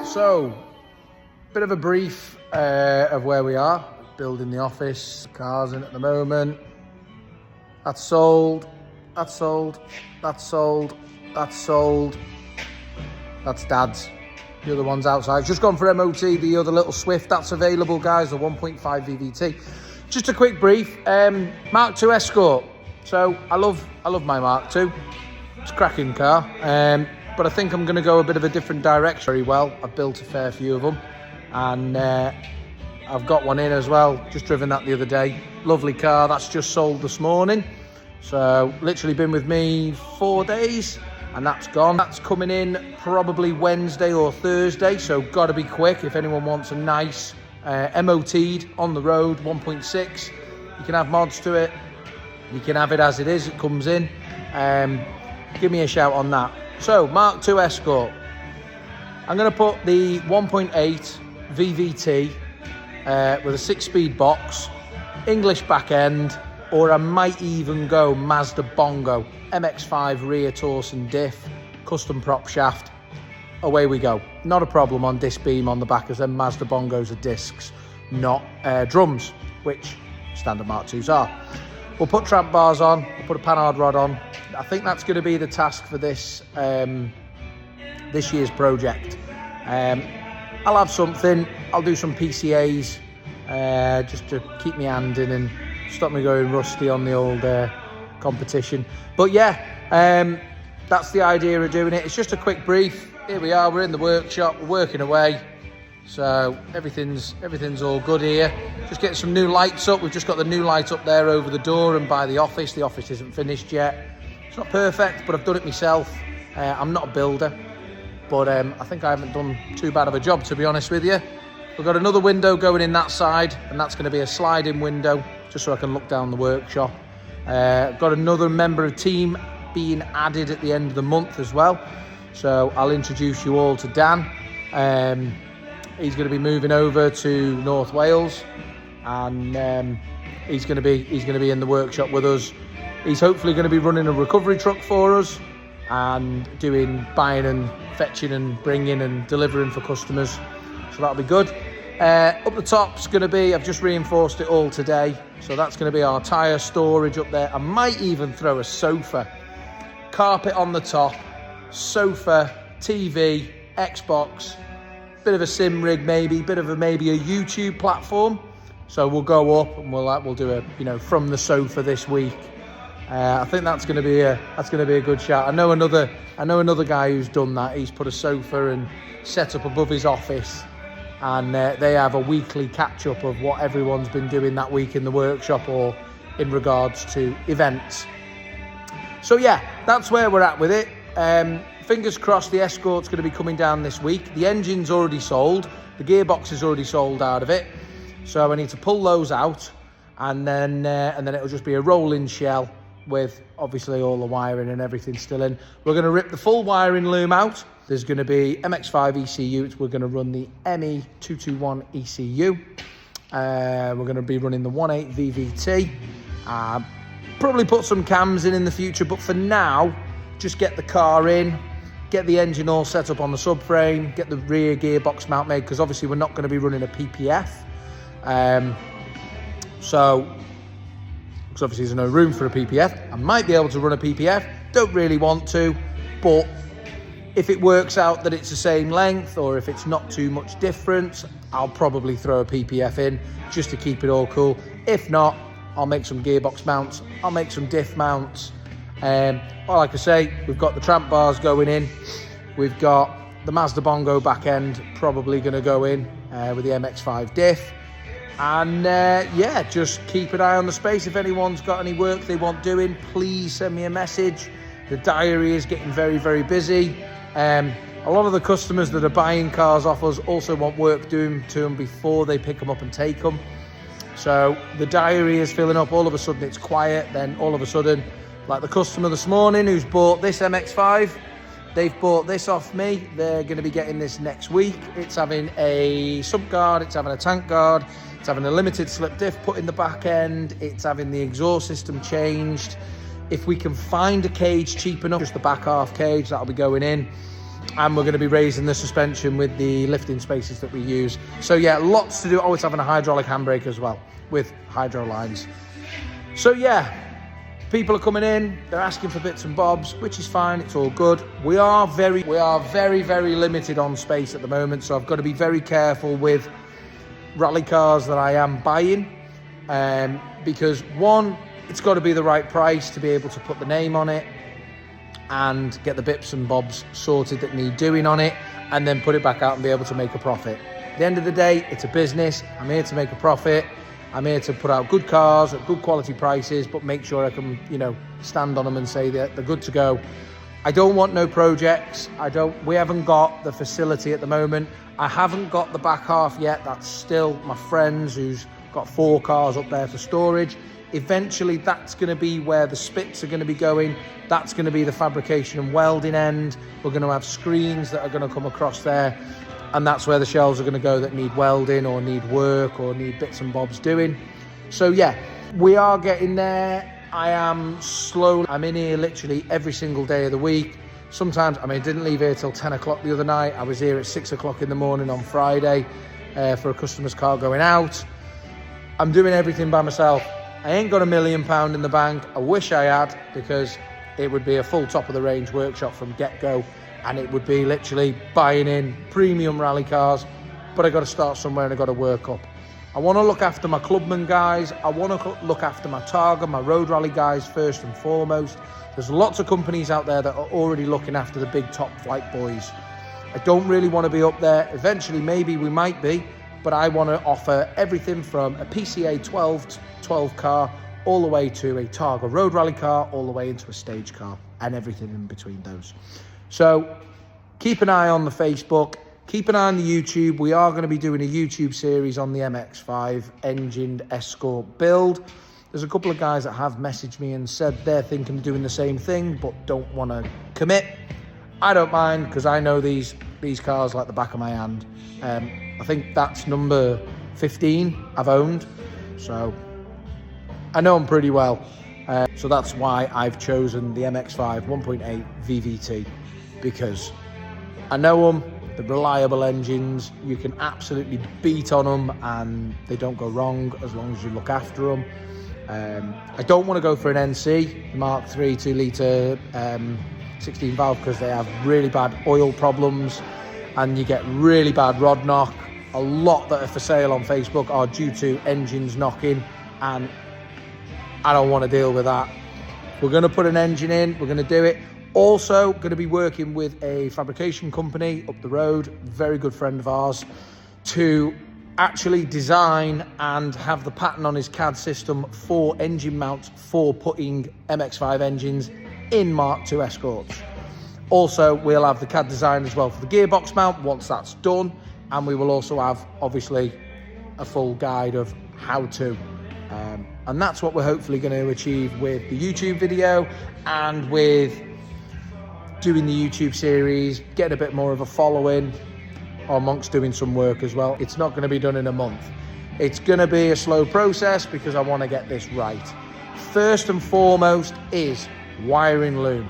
So, bit of a brief of where we are. Building the office, cars in at the moment. That's sold, that's sold, that's sold, that's sold. That's Dad's. The other one's outside. Just gone for MOT, the other little Swift, that's available, guys, the 1.5 VVT. Just a quick brief, Mark 2 Escort. So I love my Mark 2. It's a cracking car, but I think I'm going to go a bit of a different direction. Very well, I've built a fair few of them, and I've got one in as well. Just driven that the other day. Lovely car, that's just sold this morning. So literally been with me 4 days. And that's gone. That's coming in probably Wednesday or Thursday, so got to be quick if anyone wants a nice MOT'd on the road 1.6. You can have mods to it. You can have it as it is. It comes in. Give me a shout on that. So Mark 2 Escort. I'm going to put the 1.8 VVT with a 6-speed box, English back end, or I might even go Mazda Bongo, mx5 rear torsion diff, custom prop shaft. Away we go. Not a problem on disc beam on the back, as then Mazda Bongos are discs, not drums, which standard Mark 2s are. We'll put tramp bars on, we'll put a panhard rod on. I think that's going to be the task for this this year's project. I'll have something, I'll do some PCAs just to keep me hand in and stop me going rusty on the old competition. But yeah, that's the idea of doing it. It's just a quick brief. Here we are, we're in the workshop, we're working away. So everything's all good here. Just getting some new lights up. We've just got the new light up there over the door and by the office. The office isn't finished yet. It's not perfect, but I've done it myself. I'm not a builder, but I think I haven't done too bad of a job, to be honest with you. We've got another window going in that side, and that's going to be a sliding window, just so I can look down the workshop. Got another member of team being added at the end of the month as well. So I'll introduce you all to Dan. He's going to be moving over to North Wales, and he's going to be in the workshop with us. He's hopefully going to be running a recovery truck for us and doing buying and fetching and bringing and delivering for customers. So that'll be good. Up the top's going to be, I've just reinforced it all today, so that's going to be our tyre storage up there. I might even throw a sofa, carpet on the top, sofa, TV, Xbox, bit of a sim rig maybe, maybe a YouTube platform. So we'll go up and we'll do a from the sofa this week. I think that's going to be a good shout. I know another guy who's done that. He's put a sofa and set up above his office. And they have a weekly catch-up of what everyone's been doing that week in the workshop or in regards to events. So yeah, that's where we're at with it. Fingers crossed the Escort's going to be coming down this week. The engine's already sold. The gearbox is already sold out of it. So I need to pull those out, and then it'll just be a rolling shell with obviously all the wiring and everything still in. We're going to rip the full wiring loom out. There's going to be mx5 ECU. We're going to run the ME221 ECU. We're going to be running the 1.8 VVT. Probably put some cams in the future, but for now, just get the car in, get the engine all set up on the subframe, get the rear gearbox mount made, because obviously we're not going to be running a PPF. So, because obviously there's no room for a PPF. I might be able to run a PPF, don't really want to, but if it works out that it's the same length, or if it's not too much difference, I'll probably throw a PPF in just to keep it all cool. If not, I'll make some gearbox mounts, I'll make some diff mounts. Well, like I say, we've got the tramp bars going in, we've got the Mazda Bongo back end probably going to go in with the MX5 diff. And yeah, just keep an eye on the space. If anyone's got any work they want doing, please send me a message. The diary is getting very, very busy. A lot of the customers that are buying cars off us also want work doing to them before they pick them up and take them. So the diary is filling up. All of a sudden it's quiet. Then all of a sudden, like the customer this morning who's bought this MX5, they've bought this off me. They're going to be getting this next week. It's having a sub guard, it's having a tank guard, it's having a limited slip diff put in the back end, it's having the exhaust system changed. If we can find a cage cheap enough, just the back half cage, that'll be going in. And we're going to be raising the suspension with the lifting spaces that we use. So yeah, lots to do. Always having a hydraulic handbrake as well with hydro lines. So yeah, people are coming in, they're asking for bits and bobs, which is fine, it's all good. We are very limited on space at the moment, so I've got to be very careful with rally cars that I am buying, because one, it's got to be the right price to be able to put the name on it and get the bits and bobs sorted that need doing on it, and then put it back out and be able to make a profit. At the end of the day, it's a business. I'm here to make a profit. I'm here to put out good cars at good quality prices, but make sure I can, you know, stand on them and say that they're good to go. I don't want no projects. We haven't got the facility at the moment. I haven't got the back half yet. That's still my friend's, who's got 4 cars up there for storage. Eventually, that's going to be where the spits are going to be going. That's going to be the fabrication and welding end. We're going to have screens that are going to come across there. And that's where the shelves are going to go that need welding or need work or need bits and bobs doing. So yeah, we are getting there. I am slow. I'm in here literally every single day of the week. Sometimes, I mean, I didn't leave here till 10 o'clock the other night. I was here at 6 o'clock in the morning on Friday for a customer's car going out. I'm doing everything by myself. I ain't got £1 million in the bank. I wish I had, because it would be a full top of the range workshop from get-go, and it would be literally buying in premium rally cars. But I got to start somewhere and I got to work up. I want to look after my clubman guys. I want to look after my Targa, my road rally guys first and foremost. There's lots of companies out there that are already looking after the big top flight boys. I don't really want to be up there. Eventually, maybe we might be, but I want to offer everything from a PCA 12 car all the way to a Targa road rally car, all the way into a stage car, and everything in between those. So keep an eye on the Facebook, keep an eye on the YouTube. We are going to be doing a YouTube series on the mx5 engined Escort build. There's a couple of guys that have messaged me and said they're thinking of doing the same thing, but don't want to commit. I don't mind, because I know these cars like the back of my hand. I think that's number 15 I've owned, so I know them pretty well. So that's why I've chosen the mx5 1.8 VVT, because I know them, they're reliable engines, you can absolutely beat on them and they don't go wrong as long as you look after them. I don't want to go for an NC, Mark 3 2 litre 16 valve, because they have really bad oil problems and you get really bad rod knock. A lot that are for sale on Facebook are due to engines knocking, and I don't want to deal with that. We're going to put an engine in, we're going to do it. Also going to be working with a fabrication company up the road, very good friend of ours, to actually design and have the pattern on his CAD system for engine mounts for putting mx5 engines in Mark II Escorts. Also, we'll have the CAD design as well for the gearbox mount once that's done, and we will also have, obviously, a full guide of how to. And that's what we're hopefully going to achieve with the YouTube video and with doing the YouTube series, getting a bit more of a following amongst doing some work as well. It's not going to be done in a month. It's going to be a slow process because I want to get this right. First and foremost is wiring loom.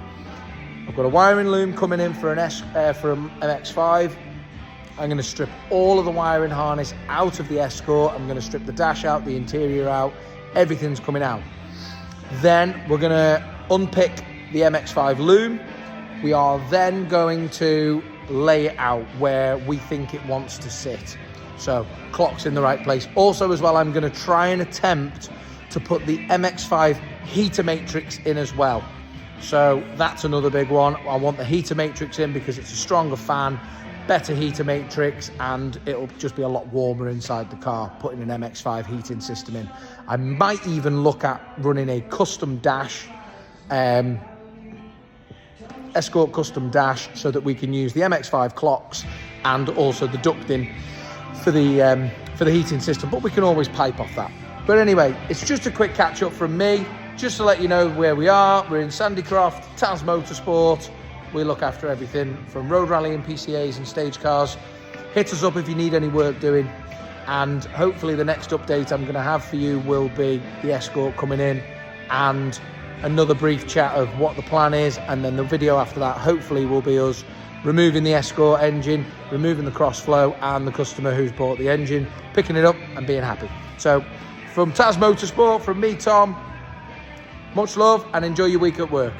I've got a wiring loom coming in for an MX5. I'm going to strip all of the wiring harness out of the Escort. I'm going to strip the dash out, the interior out. Everything's coming out. Then we're going to unpick the MX5 loom. We are then going to lay it out where we think it wants to sit. So clock's in the right place. Also as well, I'm going to try and attempt to put the MX5 heater matrix in as well. So that's another big one. I want the heater matrix in because it's a stronger fan, better heater matrix, and it'll just be a lot warmer inside the car, putting an MX5 heating system in. I might even look at running a custom dash, Escort custom dash, so that we can use the MX5 clocks and also the ducting for the heating system, but we can always pipe off that. But anyway, it's just a quick catch up from me, just to let you know where we are. We're in Sandycroft, Taz Motorsport. We look after everything from road rally and PCAs and stage cars. Hit us up if you need any work doing, and hopefully the next update I'm going to have for you will be the Escort coming in and another brief chat of what the plan is, and then the video after that hopefully will be us removing the Escort engine, removing the cross flow, and the customer who's bought the engine, picking it up and being happy. So from Taz Motorsport, from me, Tom, much love and enjoy your week at work.